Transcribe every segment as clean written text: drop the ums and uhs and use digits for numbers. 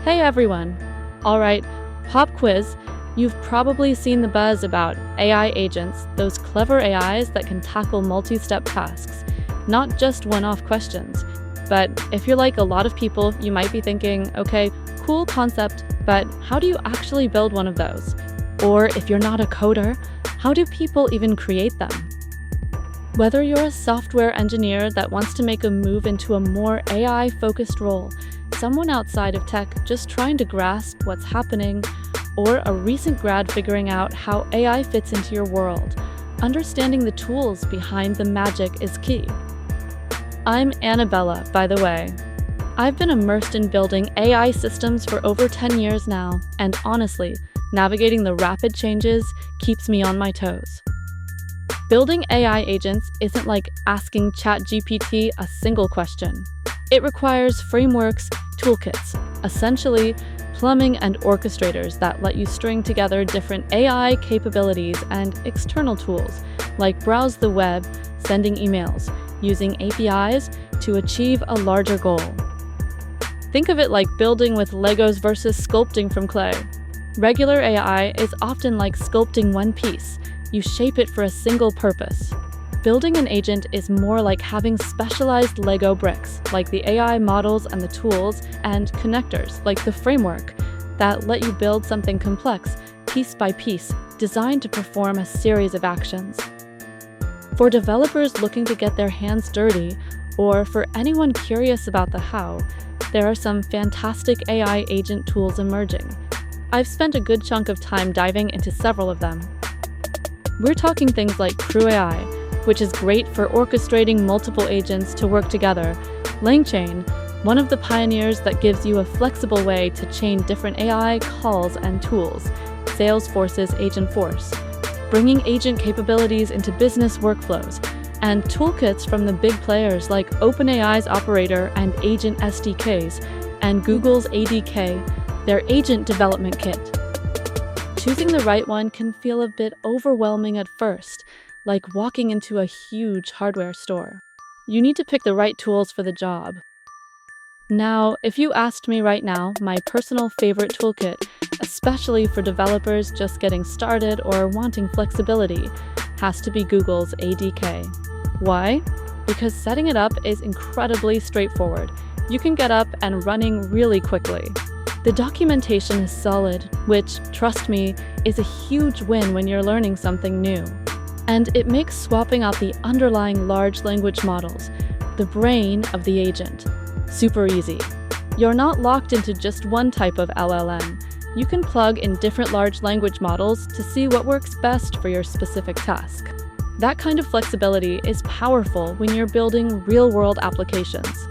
Hey everyone! Alright, pop quiz. You've probably seen the buzz about AI agents, those clever AIs that can tackle multi-step tasks, not just one-off questions. But if you're like a lot of people, you might be thinking, okay, cool concept, but how do you actually build one of those? Or if you're not a coder, how do people even create them? Whether you're a software engineer that wants to make a move into a more AI-focused role, someone outside of tech just trying to grasp what's happening, or a recent grad figuring out how AI fits into your world, understanding the tools behind the magic is key. I'm Annabella, by the way. I've been immersed in building AI systems for over 10 years now, and honestly, navigating the rapid changes keeps me on my toes. Building AI agents isn't like asking ChatGPT a single question. It requires frameworks, toolkits, essentially plumbing and orchestrators that let you string together different AI capabilities and external tools, like browse the web, sending emails, using APIs to achieve a larger goal. Think of it like building with Legos versus sculpting from clay. Regular AI is often like sculpting one piece. You shape it for a single purpose. Building an agent is more like having specialized Lego bricks, like the AI models and the tools, and connectors, like the framework, that let you build something complex, piece by piece, designed to perform a series of actions. For developers looking to get their hands dirty, or for anyone curious about the how, there are some fantastic AI agent tools emerging. I've spent a good chunk of time diving into several of them. We're talking things like Crew AI, which is great for orchestrating multiple agents to work together. LangChain, one of the pioneers that gives you a flexible way to chain different AI calls and tools. Salesforce's Agentforce, bringing agent capabilities into business workflows, and toolkits from the big players like OpenAI's Operator and Agent SDKs, and Google's ADK, their agent development kit. Choosing the right one can feel a bit overwhelming at first, like walking into a huge hardware store. You need to pick the right tools for the job. Now, if you asked me right now, my personal favorite toolkit, especially for developers just getting started or wanting flexibility, has to be Google's ADK. Why? Because setting it up is incredibly straightforward. You can get up and running really quickly. The documentation is solid, which, trust me, is a huge win when you're learning something new. And it makes swapping out the underlying large language models, the brain of the agent, super easy. You're not locked into just one type of LLM. You can plug in different large language models to see what works best for your specific task. That kind of flexibility is powerful when you're building real-world applications.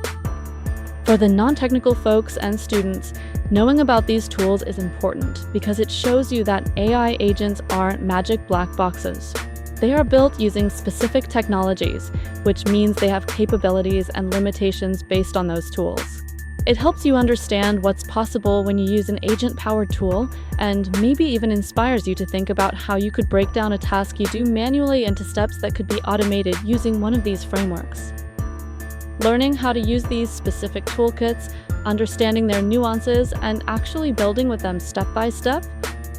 For the non-technical folks and students, knowing about these tools is important because it shows you that AI agents aren't magic black boxes. They are built using specific technologies, which means they have capabilities and limitations based on those tools. It helps you understand what's possible when you use an agent-powered tool, and maybe even inspires you to think about how you could break down a task you do manually into steps that could be automated using one of these frameworks. Learning how to use these specific toolkits, understanding their nuances, and actually building with them step by step,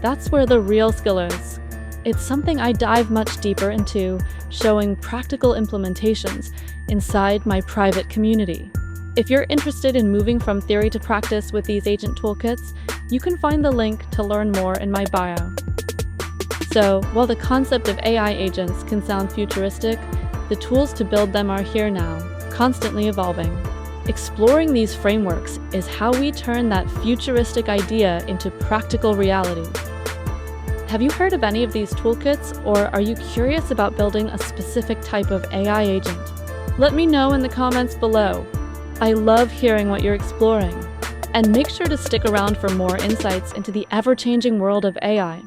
that's where the real skill is. It's something I dive much deeper into, showing practical implementations inside my private community. If you're interested in moving from theory to practice with these agent toolkits, you can find the link to learn more in my bio. So, while the concept of AI agents can sound futuristic, the tools to build them are here now, constantly evolving. Exploring these frameworks is how we turn that futuristic idea into practical reality. Have you heard of any of these toolkits, or are you curious about building a specific type of AI agent? Let me know in the comments below. I love hearing what you're exploring. And make sure to stick around for more insights into the ever-changing world of AI.